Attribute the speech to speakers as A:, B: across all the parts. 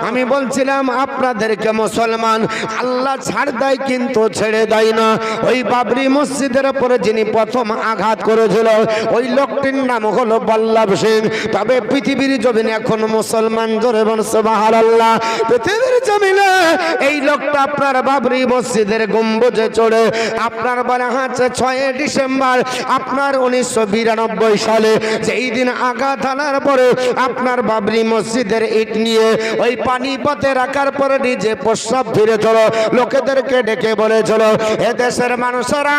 A: আমি বলছিলাম আপনাদেরকে মুসলমান আল্লাহ ছাড় দেয় কিন্তু ছেড়ে দেয় না। ওই বাবরি মসজিদের উপরে যিনি প্রথম আঘাত করেছিল ওই লোকটির নাম হলো বল্লভ সিং। তবে পৃথিবীর জমিনে এখন মুসলমান জোরে বলুন সুবহানাল্লাহ, পৃথিবীর জমিনে এই লোকটা আপনার বাবরি মসজিদের গম্বুজে চড়ে আপনার বলা হচ্ছে 6 ডিসেম্বর আপনার 1992 সালে যেই দিন আঘাত আনার পরে আপনার বাবরি মসজিদের ইট নিয়ে ওই পানি পথে রাখার পরে নিজে প্রস্রাব ফিরে চলো, লোকেদেরকে ডেকে বলেছিল এদেশের মানুষেরা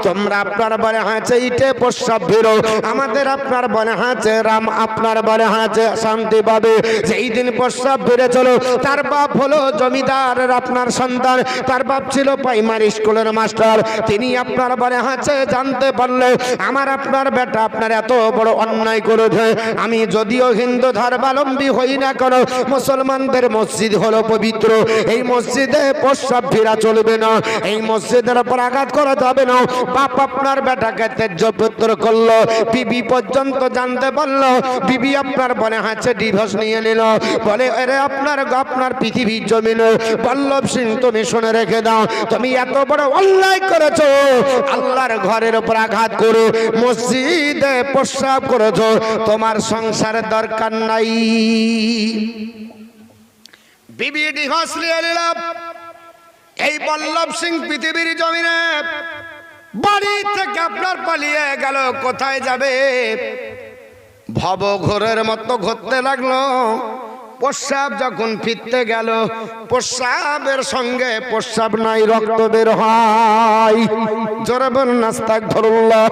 A: তোমরা আপনার বলে হাঁচে ইটে প্রস্রাব ফিরো, আমাদের আপনার বলে হাঁচে রাম আপনার বলে হাঁচে শান্তি পাবে। যেই দিন প্রস্রাব ফিরে চলো, তার বাপ হলো জমিদারের আপনার সন্তান, তার বাপ ছিল প্রাইমারি স্কুলের মাস্টার। তিনি আপনার বলে হাঁচে জানতে পারলে আমার আপনার বেটা আপনার এত বড় অন্যায় করেছে। আমি যদিও হিন্দু ধর্মাবলম্বী হই না কেন, মুসলমানদের মসজিদ হলো পবিত্র, এই মসজিদে প্রস্রাব ফেরা চলবে না, এই মসজিদের উপর আঘাত করা যাবে না। বাপ আপনার বেটাকে তেজ্য পুত্র করলো, বিবি পর্যন্ত জানতে পারলো, বিবি আপনার বলে হাঁচে ডিভোর্স নিয়ে নিল। বলে আরে আপনার পৃথিবীর জমিনে বল্লভ সিং তুমি শুনে রেখে দাও, তুমি এত বড় অন্যায় করেছো, আল্লাহর ঘরের উপর আঘাত করে মসজিদে প্রস্রাব করেছো, তোমার সংসারের দরকার নাই। বিবি ডিভোর্স নিয়ে নিল। এই বল্লভ সিং পৃথিবীর জমিনে বাড়ি থেকে আপনার পালিয়ে গেল, কোথায় যাবে? ভবঘোরের মতো ঘুরতে লাগলো। প্রস্রাব যখন ফিরতে গেল, প্রস্রাবের সঙ্গে প্রস্রাব নাই, রক্ত বের হয়। জোরে বলুন আস্তাগফিরুল্লাহ।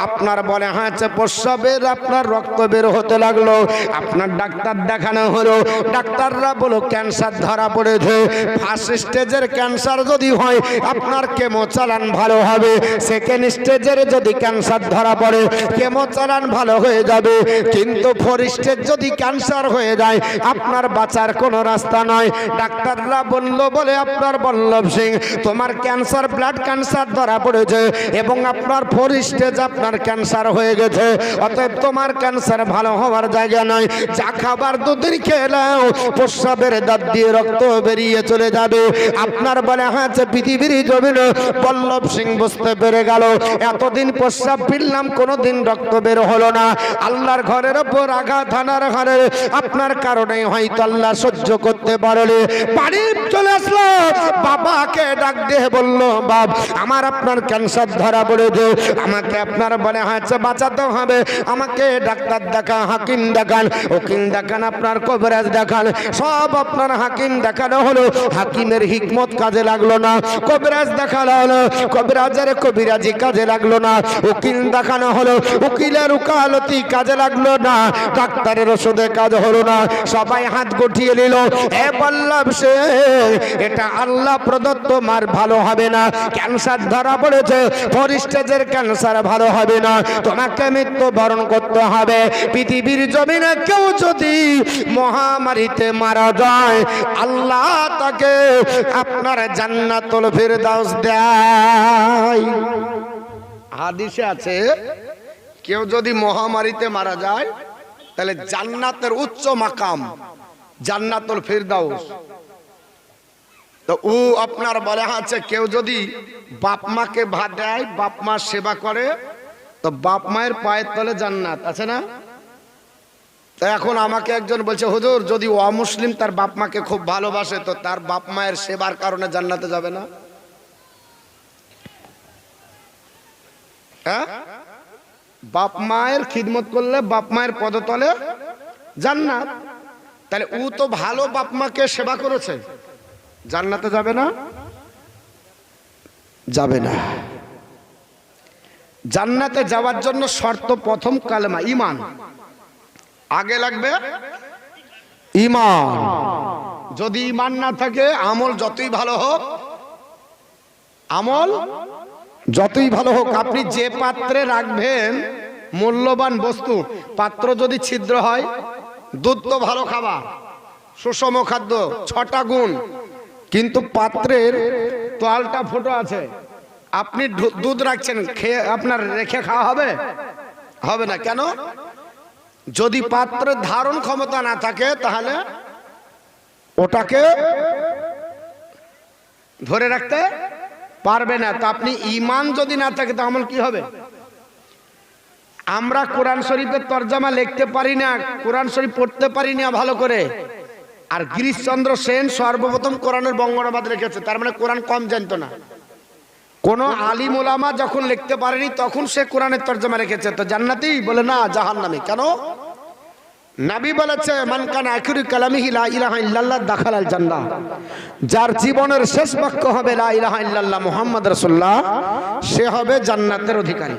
A: আপনার বলে হাঁচে প্রস্রাবের আপনার রক্ত বের হতে লাগলো। আপনার ডাক্তার দেখানো হলো, ডাক্তাররা বলো ক্যান্সার ধরা পড়েছে। ফার্স্ট স্টেজের ক্যান্সার যদি হয় আপনার কেমো চালান ভালো হবে, সেকেন্ড স্টেজের যদি ক্যান্সার ধরা পড়ে কেমো চালান ভালো হয়ে যাবে, কিন্তু 4 স্টেজ যদি ক্যান্সার হয়ে যায় আপনার বাঁচার কোনো রাস্তা নয়। ডাক্তাররা বলল বলে আপনার বল্লভ সিং তোমার ক্যান্সার ব্লাড ক্যান্সার ধরা পড়েছে এবং আপনার 4 স্টেজ আপনার ক্যান্সার হয়ে গেছে, অতএব তোমার ক্যান্সার ভালো হওয়ার জায়গা নয়। যা খাবার দুদিন খেলাও প্রস্রাবের দাঁত দিয়ে রক্ত বেরিয়ে চলে যাবে। আপনার বলে হাঁচে পৃথিবীর জমিনে বল্লভ সিং বুঝতে পেরে গেল এতদিন প্রস্রাব ফিরলাম কোনোদিন রক্ত বের হলো না, আল্লাহর ঘরের ওপর আঘাত হানার ঘরে আপনার কারণে হয়তো আল্লাহ সহ্য করতে পারলে। বাড়ি চলে আসলো, বাবাকে ডাক দিয়ে বলল বাপ আমার আপনার ক্যান্সার ধরা পড়েছে, আমাকে আপনার বলে হাঁচে বাঁচাতে হবে, আমাকে ডাক্তার দেখান, হাকিম দেখান, উকিল দেখান, আপনার কবিরাজ দেখান। সব আপনার হাকিম দেখানো হলো, হাকিমের হিকমত কাজে লাগলো না। কবিরাজ দেখানো হলো, কবিরাজের কবিরাজি কাজে লাগলো না। উকিল দেখানো হলো, উকিলের উকালতি কাজে লাগলো না। ডাক্তারের ওষুধে কাজ হলো না। সবাই হাত গুটিয়ে নিল। এ বল্লভ সিং এটা আল্লাহ প্রদত্ত মার ভালো হবে না, ক্যান্সার ধরা পড়েছে, 4 স্টেজের ক্যান্সার ভালো হবে না, তোমাকে মৃত্যু বরণ করতে হবে। পৃথিবীর জমিনে কেউ যদি মহামারীতে মারা যায় আল্লাহ তাকে আপনার জান্নাতুল ফিরদাউস দেয়। হাদিসে আছে কেউ যদি মহামারীতে মারা যায় তাহলে জান্নাতের উচ্চ মাকাম জান্নাতুল ফিরদাউস। তো ও আপনার বলে আছে কেউ যদি বাপ মাকে ভাত দেয়, বাপ মার সেবা করে, তো বাপ মায়ের পায়ের তলে জান্নাত আছে না? তো এখন আমাকে একজন বলছে হুজুর যদি অমুসলিম তার বাপ মাকে খুব ভালোবাসে তো তার বাপ মায়ের সেবার কারণে জান্নাতে যাবে না? হ্যাঁ, বাপ মায়ের খিদমত করলে বাপ মায়ের পদতলে জান্নাত। তাহলে ও তো ভালো বাপ মাকে সেবা করেছে, জান্নাতে যাবে না? যাবে না। জান্নাতে যাওয়ার জন্য শর্ত প্রথম কালেমা ঈমান, আগে লাগবে ঈমান। যদি ঈমান না থাকে আমল যতই ভালো হোক, আমল যতই ভালো হোক, আপনি যে পাত্রে রাখবেন মূল্যবান বস্তু, পাত্র যদি ছিদ্র হয়, দুধ তো ভালো খাবার, সুষম খাদ্য, 6টা গুণ, কিন্তু পাত্রের তোয়ালটা ফুটো আছে, আপনি দুধ রাখছেন, খেয়ে আপনার রেখে খাওয়া হবে? হবে না। কেন? যদি পাত্রের ধারণ ক্ষমতা না থাকে তাহলে ওটাকে ধরে রাখতে পারবে না। তো আপনি ঈমান যদি না থাকে তো আমল কি হবে? আমরা কোরআন শরীফের তরজমা লিখতে পারি না, কোরআন শরীফ পড়তে পারি না ভালো করে। আর গিরিশচন্দ্র সেন সর্বপ্রথম কোরআনের বঙ্গানুবাদ লিখেছে, তার মানে কোরআন কম জানতো না। কোন আলিম ওলামা যখন লিখতে পারেনি তখন সে কোরআনের তরজমা লিখেছে। তো জান্নাতি বলে না, জাহান্নামী। কেন? নবী বলেছে মান কানা আখিরু কালামিহি লা ইলাহা ইল্লাল্লাহ দাখালাল জান্নাহ। যার জীবনের শেষ বাক্য হবে লা ইলাহা ইল্লাল্লাহ মুহাম্মদ রাসূলুল্লাহ, সে হবে জান্নাতের অধিকারী।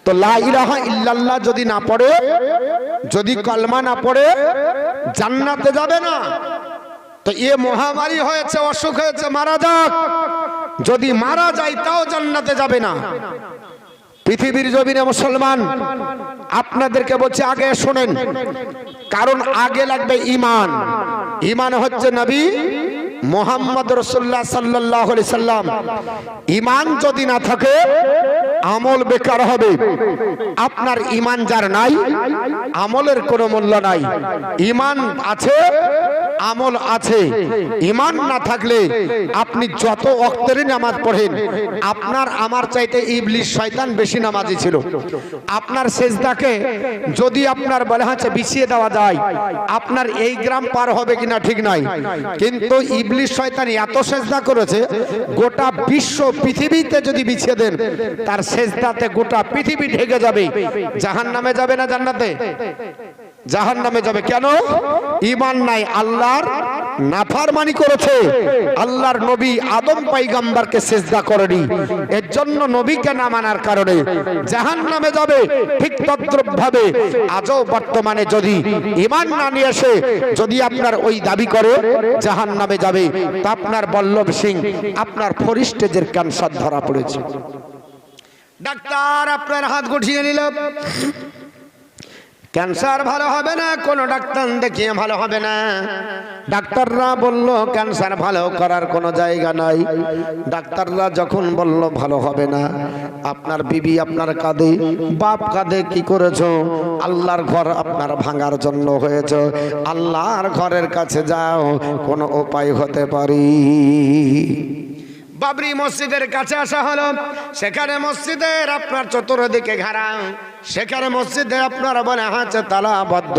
A: তো লা ইলাহা ইল্লাল্লাহ যদি না পড়ে, যদি কলমা না পড়ে, জান্নাতে যাবে না। তো এ মহামারী হয়েছে, অসুখ হয়েছে, মারা যাক, যদি মারা যায় তাও জান্নাতে যাবে না। পৃথিবীর জমিনে মুসলমান, আপনাদেরকে বলছি আগে শোনেন, কারণ আগে লাগবে ঈমান। ঈমান হচ্ছে নবী মুহাম্মদ রাসূলুল্লাহ সাল্লাল্লাহু আলাইহি সাল্লাম। ঈমান যদি না থাকে আমল বেকার হবে। আপনার ঈমান যার নাই, আমলের কোনো মূল্য নাই। ঈমান আছে, আমল আছে। ঈমান না থাকলে আপনি যত ওয়াক্তের নামাজ পড়েন, আপনার আমার চাইতে ইবলিস শয়তান বেশি নামাজি ছিল। আপনার সেজদাকে যদি আপনার বলা হচ্ছে বিছিয়ে দেওয়া যায়, আপনার এই গ্রাম পার হবে কিনা ঠিক নাই, কিন্তু ইবলিস শয়তান এত সেজদা করেছে, গোটা বিশ্ব পৃথিবীতে যদি বিছিয়ে দেন, তার সেজদাতে গোটা পৃথিবী ঢেকে যাবে। জাহান্নামে যাবে না জান্নাতে? জাহান্নামে যাবে। কেন? ঈমান নাই, আল্লাহর নাফরমানি করেছে। আল্লাহর নবী আদম পয়গম্বরকে সিজদা করেনি, এর জন্য নবীকে না মানার কারণে জাহান্নামে যাবে। ঠিক তদ্রূপ ভাবে আজও বর্তমানে যদি ঈমান না নিয়ে আসে, যদি আপনার ওই দাবি করে, জাহান্নামে যাবে। তা আপনার বল্লভ সিং, আপনার ফরিস্টেজের ক্যান্সার ধরা পড়েছে। ডাক্তার আপনার হাত গুটিয়ে নিল, ক্যান্সার ভালো হবে না, কোন ডাক্তার দেখিয়ে ভালো হবে না। ডাক্তাররা বলল ক্যান্সার ভালো করার কোনো জায়গা নাই। ডাক্তাররা যখন বলল ভালো হবে না, আপনার বিবি আপনার কাঁদে, বাপ কাঁদে, কি করেছো? আল্লাহর ঘর আপনার ভাঙার জন্য হয়েছে, আল্লাহর ঘরের কাছে যাও, কোনো উপায় হতে পারি। বাবরি মসজিদের কাছে আসা হলো, সেখানে মসজিদের আপনার চতুর্দিকে ঘেরা, সেখানে মসজিদে আপনারা বলে আছে তালাবদ্ধ,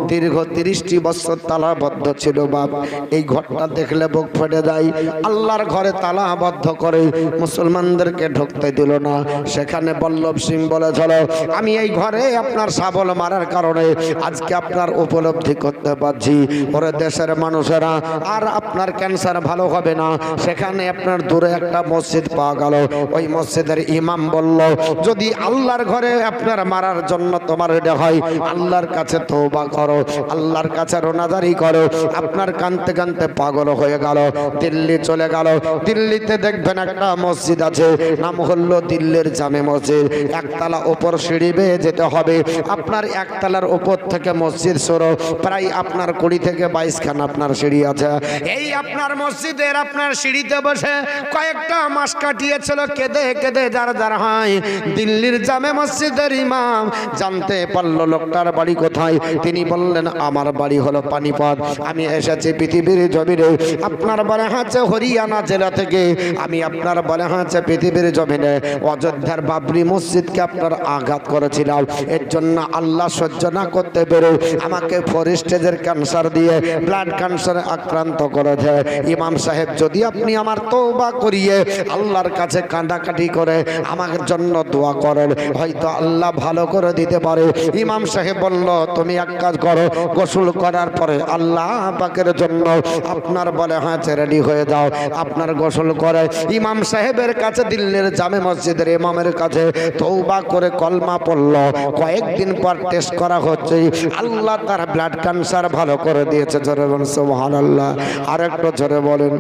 A: দীর্ঘ 30টি বছর তালাবদ্ধ ছিল। বাপ, এই ঘরটা দেখলে বুক ফেটে যায়। আল্লাহর ঘরে তালাবদ্ধ করে মুসলমানদেরকে ঢুকতে দিল না। সেখানে বল্লভ সিং বলেছিল, আমি এই ঘরে আপনার শাবল মারার কারণে আজকে আপনার উপলব্ধি করতে পারছি, ওরে দেশের মানুষেরা আর আপনার ক্যান্সার ভালো হবে না। সেখানে আপনার দূরে একটা মসজিদ পাওয়া গেল। ওই মসজিদের ইমাম বলল, যদি আল্লাহর ঘরে আপনার মারার জন্য তোমার এটা হয়, আল্লাহর কাছে তওবা করো, আল্লাহর কাছে রোনাজারি করো। আপনার কানতে কানতে পাগল হয়ে গেল, দিল্লি চলে গেল। দিল্লিতে দেখবেন একটা মসজিদ আছে, নাম হলো দিল্লির জামে মসজিদ। একতলা উপর সিঁড়ি বেয়ে যেতে হবে। আপনার একতলার উপর থেকে মসজিদ শুরু, প্রায় আপনার 20 থেকে 22 খান আপনার সিঁড়ি আছে। এই আপনার মসজিদের আপনার সিঁড়িতে বসে কয়েকটা মাস কাটিয়েছিল কেঁদে কেঁদে যার যার হয়। দিল্লির জামে মসজিদের ইমাম জানতে পারলো লোকটার বাড়ি কোথায়। তিনি বললেন, আমার বাড়ি হলো পানিপথ, আমি এসেছি পৃথিবীর জমিনে। আপনার বলে হচ্ছে হরিয়ানা জেলা থেকে, আমি আপনার বলে হচ্ছে পৃথিবীর জমিনে অযোধ্যার বাবরি মসজিদকে আপনার আঘাত করেছিলাম। এর জন্য আল্লাহ সহ্য না করতে পেরে আমাকে ফরিস্টেজের ক্যান্সার দিয়ে ব্লাড ক্যান্সারে আক্রান্ত করেছে। ইমাম সাহেব, যদি আপনি আমার তওবা করিয়ে আল্লাহর কাছে কাঁদাকাটি করে আমার জন্য দোয়া করেন, হয়তো আল্লাহ ভালো করে দিতে পারে। ইমাম সাহেব বলল, তুমি এক কাজ করো, গোসল করার পরে আল্লাহ পাকের জন্য আপনার বলে হয়েছে রেডি হয়ে যাও। আপনার গোসল করে ইমাম সাহেবের কাছে, দিল্লির জামে মসজিদের ইমামের কাছে তওবা করে কলমা পড়ল। কয়েকদিন পর টেস্ট করা হচ্ছে, আল্লাহ তার ব্লাড ক্যান্সার ভালো করে দিয়েছে। জোরে বলেন সুবহানাল্লাহ। আর একটু জোরে বলেন,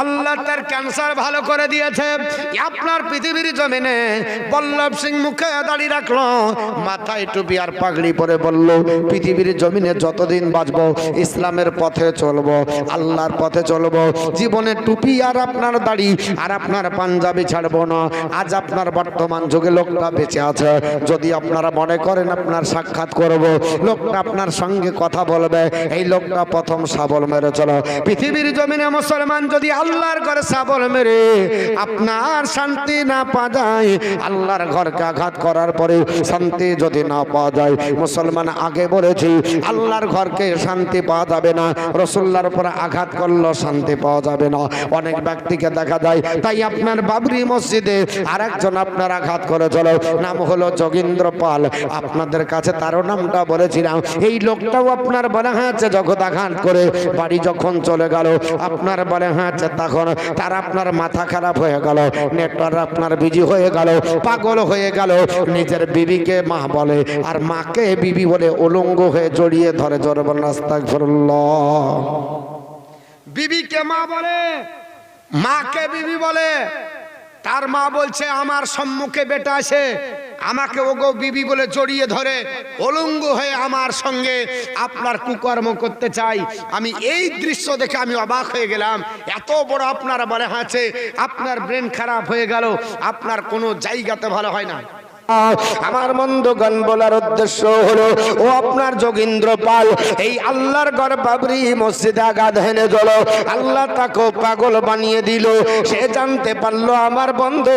A: আল্লাহ তার ক্যান্সার ভালো করে দিয়েছে। আপনার পৃথিবীর জমিনে বল্লভ সিং মুখে দাঁড়িয়ে রাখলো, মাথায় টুপি আর পাগড়ি পরে বলল, পৃথিবীর জমিনে যতদিন বাঁচবো ইসলামের পথে চলবো, আল্লাহর পথে চলবো, জীবনে টুপি আর আপনার দাড়ি আর আপনার পাঞ্জাবি ছাড়বো না। আজ আপনার বর্তমান যুগে লোকটা বেঁচে আছে, যদি আপনারা মনে করেন আপনার সাক্ষাৎ করব, লোকটা আপনার সঙ্গে কথা বলবে, এই লোকটা প্রথম শাবল মেরে চলো। পৃথিবীর জমিনে মুসলমান যদি আল্লাহর ঘরে শাবল মেরে আপনার শান্তি না পাওয়া যায়, আল্লাহর ঘরকে আঘাত করার পরে শান্তি যদি না পাওয়া যায়, মুসলমান আগে বলেছি আল্লাহর ঘরকে শান্তি পাওয়া যাবে না, রাসূলুল্লাহর উপর আঘাত করলে শান্তি পাওয়া যাবে না। অনেক ব্যক্তিকে দেখা যায়, তাই আপনার বাবরি মসজিদে আরেকজন আপনার আঘাত করে চলো, নাম হলো যোগেন্দ্র পাল। আপনাদের কাছে তারও নামটা বলেছিলাম। এই লোকটাও আপনার বলে হয়েছে জগৎ আঘাত করে বাড়ি যখন চলে গেল, আপনার বলে হয়েছে তখন তার আপনার মাথা খারাপ হয়ে গেল, নেটওয়ার্ক আপনার বিজি হয়ে গেল, পাগল হয়ে গেল, নিজের বিবিকে মা বলে আর মাকে বিবি বলে উলঙ্গ হয়ে জড়িয়ে ধরে, জোরে বলেন আস্তাগফিরুল্লাহ। বিবিকে মা বলে, মাকে বিবি বলে। তার মা বলছে আমার সম্মুখে বেটা আছে, আমাকে ওগো বিবি বলে জড়িয়ে ধরে উলঙ্গ হয়ে আমার সঙ্গে আপনার কুকর্ম করতে চাই। আমি এই দৃশ্য দেখে আমি অবাক হয়ে গেলাম। এত বড় আপনারা বলে আছে, আপনার ব্রেন খারাপ হয়ে গেল, আপনার কোনো জায়গাতে ভালো হয় না। আমার বন্ধুগণ বলার উদ্দেশ্য হলো, ও আপনার যোগেন্দ্র পাল এই আল্লাহর ঘর বাবরি মসজিদে আঘাত হেনে গেল, আল্লাহ তাকে পাগল বানিয়ে দিল। সে জানতে পারলো আমার বন্ধু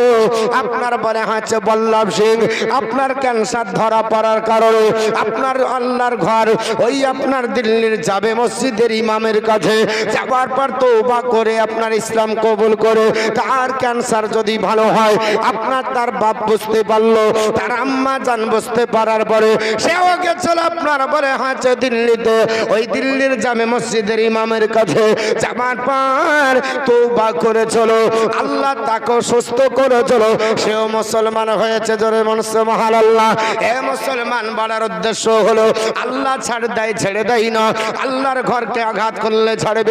A: আপনার বলে হচ্ছে বল্লভ সিং আপনার ক্যান্সার ধরা পড়ার কারণে আপনার আল্লাহর ঘর ওই আপনার দিল্লির জামে মসজিদের ইমামের কাছে যাবার পর তওবা করে আপনার ইসলাম কবুল করে তার ক্যান্সার যদি ভালো হয়, আপনার তার বাপ বুঝতে পারলো, তার আম্মা জান বুঝতে পারার পরে সেও গেছিল আপনার বলে হচ্ছে দিল্লিতে, ওই দিল্লির জামে মসজিদের ইমামের কাছে যাবার পর তওবা করে চলো, আল্লাহ তাকে সুস্থ করে চলো, সেও মুসলমান হয়েছে। জোরে মানুষ সুবহানাল্লাহ। এ মুসলমান বলার উদ্দেশ্য হলো, আল্লাহ ছাড় দেয় ছেড়ে দেয় না, আল্লাহর ঘরকে আঘাত করলে ছাড়বে।